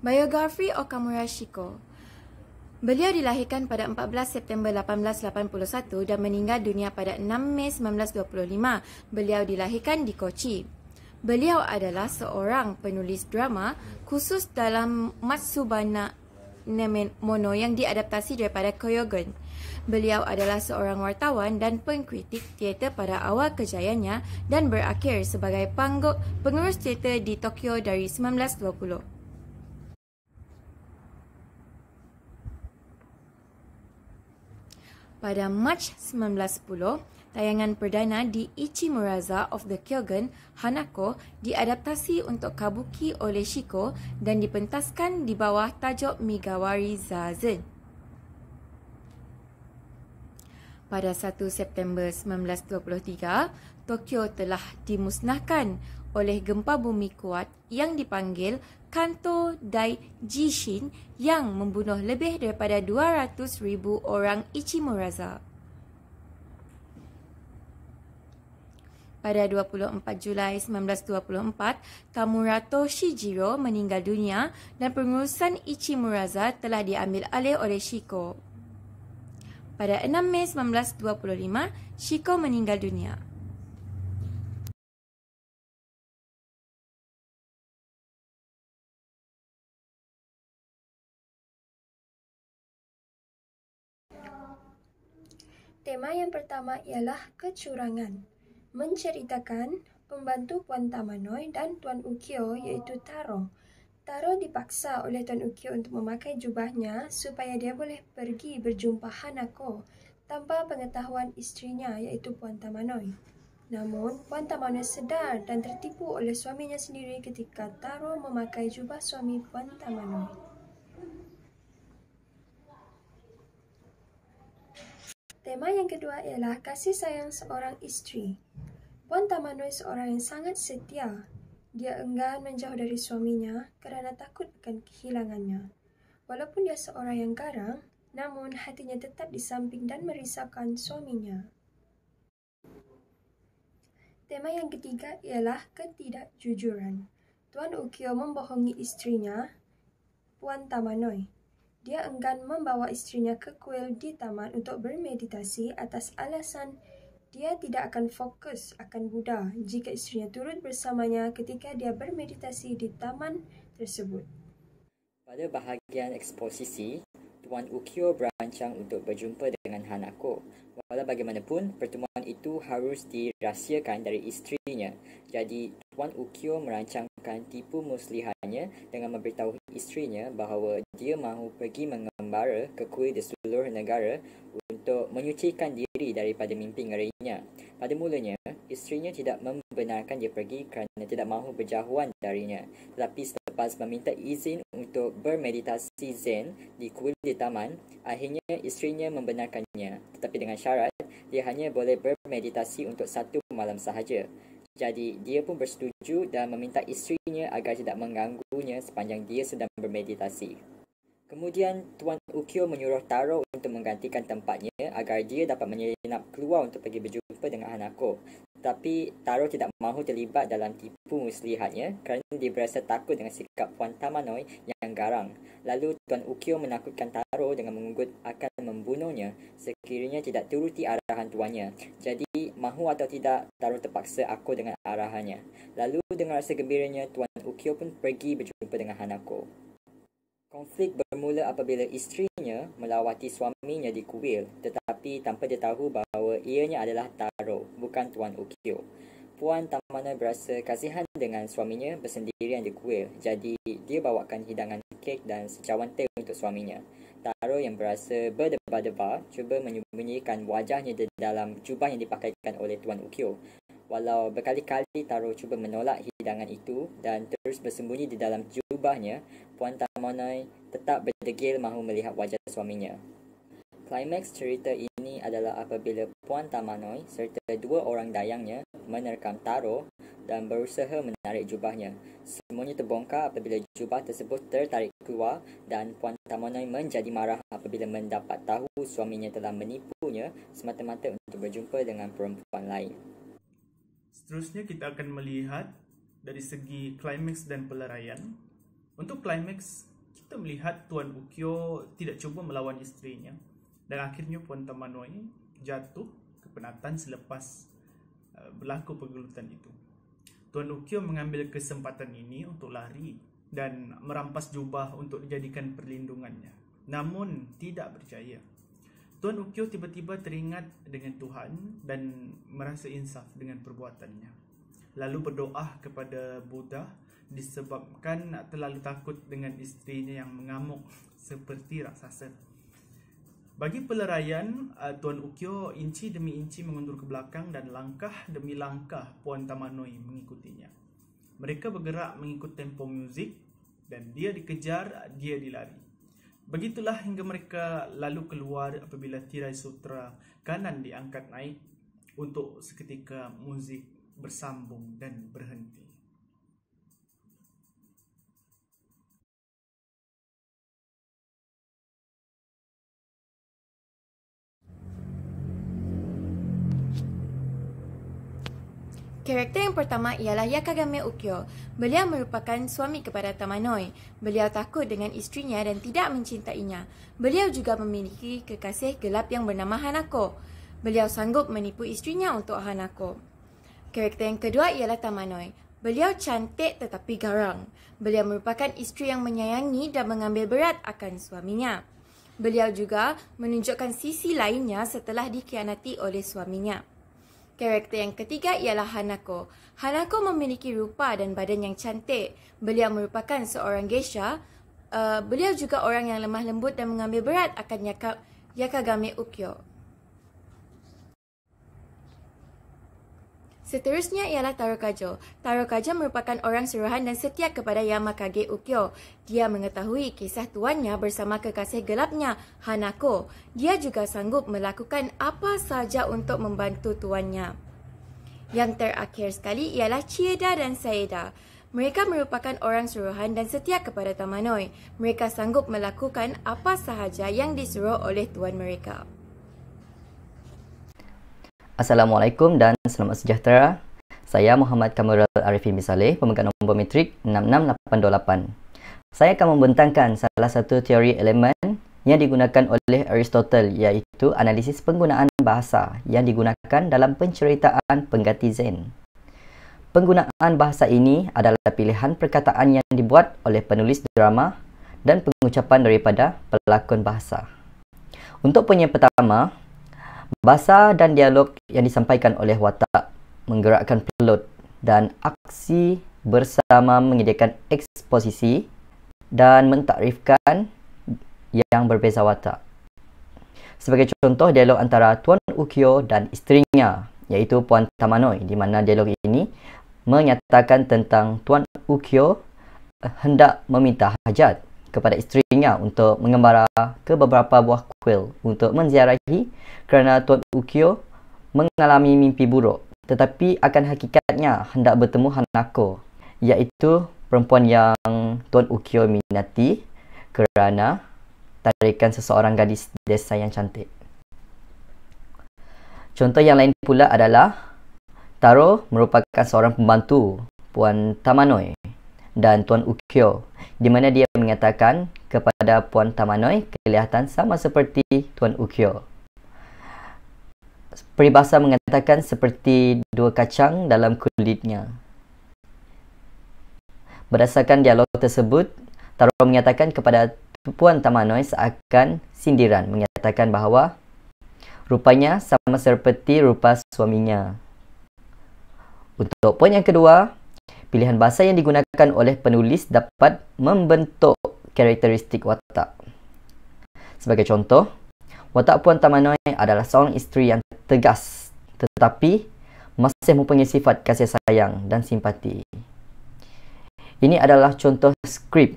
Biografi Okamura Shiko. Beliau dilahirkan pada 14 September 1881 dan meninggal dunia pada 6 Mei 1925. Beliau dilahirkan di Kochi. Beliau adalah seorang penulis drama khusus dalam Matsubana Mono yang diadaptasi daripada Kyogen. Beliau adalah seorang wartawan dan pengkritik teater pada awal kejayaannya dan berakhir sebagai pengurus teater di Tokyo dari 1920. Pada Mac 1910, tayangan perdana di Ichimuraza of the Kyogen, Hanako, diadaptasi untuk kabuki oleh Shiko dan dipentaskan di bawah tajuk Migawari Zazen. Pada 1 September 1923, Tokyo telah dimusnahkan oleh gempa bumi kuat yang dipanggil Kanto Dai Jishin yang membunuh lebih daripada 200,000 orang Ichimuraza. Pada 24 Julai 1924, Kamurato Shijiro meninggal dunia dan pengurusan Ichimuraza telah diambil alih oleh Shiko. Pada 6 Mei 1925, Shiko meninggal dunia. Tema yang pertama ialah kecurangan. Menceritakan pembantu Puan Tamanoi dan Tuan Ukyo iaitu Taro. Taro dipaksa oleh Tuan Ukyo untuk memakai jubahnya supaya dia boleh pergi berjumpa Hanako tanpa pengetahuan isterinya iaitu Puan Tamanoi. Namun, Puan Tamanoi sedar dan tertipu oleh suaminya sendiri ketika Taro memakai jubah suami Puan Tamanoi. Tema yang kedua ialah kasih sayang seorang isteri. Puan Tamanoi seorang yang sangat setia. Dia enggan menjauh dari suaminya kerana takut akan kehilangannya. Walaupun dia seorang yang garang, namun hatinya tetap di samping dan merisaukan suaminya. Tema yang ketiga ialah ketidakjujuran. Tuan Ukyo membohongi isterinya, Puan Tamanoi. Dia enggan membawa isterinya ke kuil di taman untuk bermeditasi atas alasan dia tidak akan fokus akan Buddha jika isterinya turut bersamanya ketika dia bermeditasi di taman tersebut. Pada bahagian eksposisi, Tuan Ukyo berancang untuk berjumpa dengan Hanako. Walau bagaimanapun, pertemuan itu harus dirahsiakan dari isterinya. Jadi, Tuan Ukyo merancangkan tipu muslihatnya dengan memberitahu isterinya bahawa dia mahu pergi mengembara ke kuil di seluruh negara untuk menyucikan diri daripada mimpi ngerinya. Pada mulanya, isterinya tidak membenarkan dia pergi kerana tidak mahu berjauhan darinya. Tetapi selepas meminta izin untuk bermeditasi Zen di kuil di taman, akhirnya isterinya membenarkannya. Tetapi dengan syarat, dia hanya boleh bermeditasi untuk 1 malam sahaja. Jadi, dia pun bersetuju dan meminta isterinya agar tidak mengganggunya sepanjang dia sedang bermeditasi. Kemudian, Tuan Ukyo menyuruh Taro untuk menggantikan tempatnya agar dia dapat menyelinap keluar untuk pergi berjumpa dengan Hanako. Tetapi, Taro tidak mahu terlibat dalam tipu muslihatnya kerana dia berasa takut dengan sikap Puan Tamanoi yang garang. Lalu, Tuan Ukyo menakutkan Taro dengan mengunggut akan membunuhnya sekiranya tidak turuti arahan tuannya. Jadi, mahu atau tidak, Taro terpaksa akur dengan arahannya. Lalu, dengan rasa gembiranya, Tuan Ukyo pun pergi berjumpa dengan Hanako. Konflik bermula apabila isterinya melawati suaminya di kuil, tetapi tanpa dia tahu bahawa ianya adalah Taro, bukan Tuan Ukyo. Puan Tamanoi berasa kasihan dengan suaminya bersendirian di kuil, jadi dia bawakan hidangan kek dan secawan teh untuk suaminya. Taro yang berasa berdebar-debar cuba menyembunyikan wajahnya di dalam jubah yang dipakaikan oleh Tuan Ukyo. Walau berkali-kali Taro cuba menolak hidangan itu dan terus bersembunyi di dalam jubahnya, Puan Tamanoi tetap berdegil mahu melihat wajah suaminya. Klimaks cerita ini adalah apabila Puan Tamanoi serta 2 orang dayangnya menerkam Taro dan berusaha menarik jubahnya. Semuanya terbongkar apabila jubah tersebut tertarik keluar dan Puan Tamanoi menjadi marah apabila mendapat tahu suaminya telah menipunya semata-mata untuk berjumpa dengan perempuan lain. Seterusnya kita akan melihat dari segi klimaks dan peleraian. Untuk klimaks, kita melihat Tuan Ukyo tidak cuba melawan isterinya dan akhirnya Puan Tamanoi jatuh ke penatan selepas berlaku pergelutan itu. Tuan Ukyo mengambil kesempatan ini untuk lari dan merampas jubah untuk dijadikan perlindungannya. Namun tidak berjaya. Tuan Ukyo tiba-tiba teringat dengan Tuhan dan merasa insaf dengan perbuatannya. Lalu berdoa kepada Buddha disebabkan terlalu takut dengan isterinya yang mengamuk seperti raksasa. Bagi peleraian, Tuan Ukyo inci demi inci mengundur ke belakang dan langkah demi langkah Puan Tamanoi mengikutinya. Mereka bergerak mengikut tempo muzik dan dia dikejar, dia dilari. Begitulah hingga mereka lalu keluar apabila tirai sutra kanan diangkat naik untuk seketika muzik bersambung dan berhenti. Karakter yang pertama ialah Yakagame Ukyo. Beliau merupakan suami kepada Tamanoi. Beliau takut dengan isterinya dan tidak mencintainya. Beliau juga memiliki kekasih gelap yang bernama Hanako. Beliau sanggup menipu isterinya untuk Hanako. Karakter yang kedua ialah Tamanoi. Beliau cantik tetapi garang. Beliau merupakan isteri yang menyayangi dan mengambil berat akan suaminya. Beliau juga menunjukkan sisi lainnya setelah dikhianati oleh suaminya. Karakter yang ketiga ialah Hanako. Hanako memiliki rupa dan badan yang cantik. Beliau merupakan seorang geisha. Beliau juga orang yang lemah lembut dan mengambil berat akan Yakagame Ukyo. Seterusnya ialah Tarokajo. Tarokajo merupakan orang suruhan dan setia kepada Yamakage Ukyo. Dia mengetahui kisah tuannya bersama kekasih gelapnya, Hanako. Dia juga sanggup melakukan apa sahaja untuk membantu tuannya. Yang terakhir sekali ialah Chieda dan Saeda. Mereka merupakan orang suruhan dan setia kepada Tamanoi. Mereka sanggup melakukan apa sahaja yang disuruh oleh tuan mereka. Assalamualaikum dan selamat sejahtera. Saya Muhammad Kamarul Arifin Bisaleh, pemegang nombor metrik 66828. Saya akan membentangkan salah satu teori elemen yang digunakan oleh Aristotle, iaitu analisis penggunaan bahasa yang digunakan dalam penceritaan pengganti Zen. Penggunaan bahasa ini adalah pilihan perkataan yang dibuat oleh penulis drama dan pengucapan daripada pelakon bahasa. Untuk poin yang pertama, bahasa dan dialog yang disampaikan oleh watak menggerakkan plot dan aksi bersama menyediakan eksposisi dan mentakrifkan yang berbeza watak. Sebagai contoh, dialog antara Tuan Ukyo dan isterinya, iaitu Puan Tamanoi, di mana dialog ini menyatakan tentang Tuan Ukyo hendak meminta hajat kepada isterinya untuk mengembara ke beberapa buah kuil untuk menziarahi kerana Tuan Ukyo mengalami mimpi buruk, tetapi akan hakikatnya hendak bertemu Hanako, iaitu perempuan yang Tuan Ukyo minati kerana tarikan seseorang gadis desa yang cantik. Contoh yang lain pula adalah Taro merupakan seorang pembantu Puan Tamanoi dan Tuan Ukyo, di mana dia mengatakan kepada Puan Tamanoi kelihatan sama seperti Tuan Ukyo. Peribahasa mengatakan seperti dua kacang dalam kulitnya. Berdasarkan dialog tersebut, Taro menyatakan kepada Puan Tamanoi seakan sindiran, menyatakan bahawa rupanya sama seperti rupa suaminya. Untuk poin yang kedua, pilihan bahasa yang digunakan oleh penulis dapat membentuk karakteristik watak. Sebagai contoh, watak Puan Tamanoi adalah seorang isteri yang tegas tetapi masih mempunyai sifat kasih sayang dan simpati. Ini adalah contoh skrip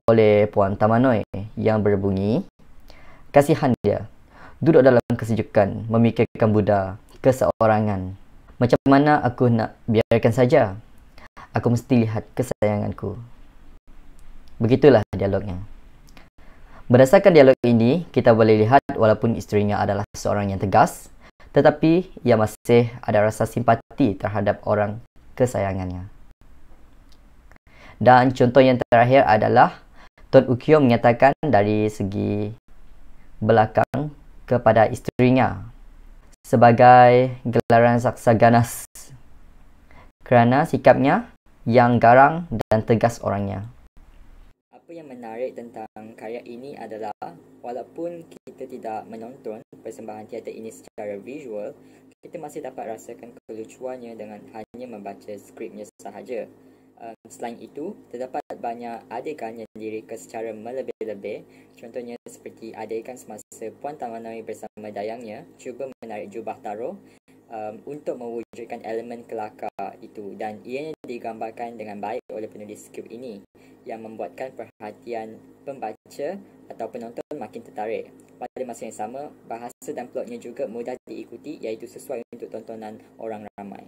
oleh Puan Tamanoi yang berbunyi, kasihan dia, duduk dalam kesejukan, memikirkan Buddha, keseorangan. Macam mana aku nak biarkan saja? Aku mesti lihat kesayanganku. Begitulah dialognya. Berdasarkan dialog ini, kita boleh lihat walaupun isterinya adalah seorang yang tegas, tetapi ia masih ada rasa simpati terhadap orang kesayangannya. Dan contoh yang terakhir adalah Tun Ukyo menyatakan dari segi belakang kepada isterinya sebagai gelaran saksa ganas kerana sikapnya yang garang dan tegas orangnya. Apa yang menarik tentang karya ini adalah walaupun kita tidak menonton persembahan teater ini secara visual, kita masih dapat rasakan kelucuannya dengan hanya membaca skripnya sahaja. Selain itu, terdapat banyak adegan yang direka secara melebih-lebih. Contohnya seperti adegan semasa Puan Tamanoi bersama dayangnya cuba menarik jubah taro untuk mewujudkan elemen kelakar itu, dan ianya digambarkan dengan baik oleh penulis skrip ini yang membuatkan perhatian pembaca atau penonton makin tertarik. Pada masa yang sama, bahasa dan plotnya juga mudah diikuti iaitu sesuai untuk tontonan orang ramai.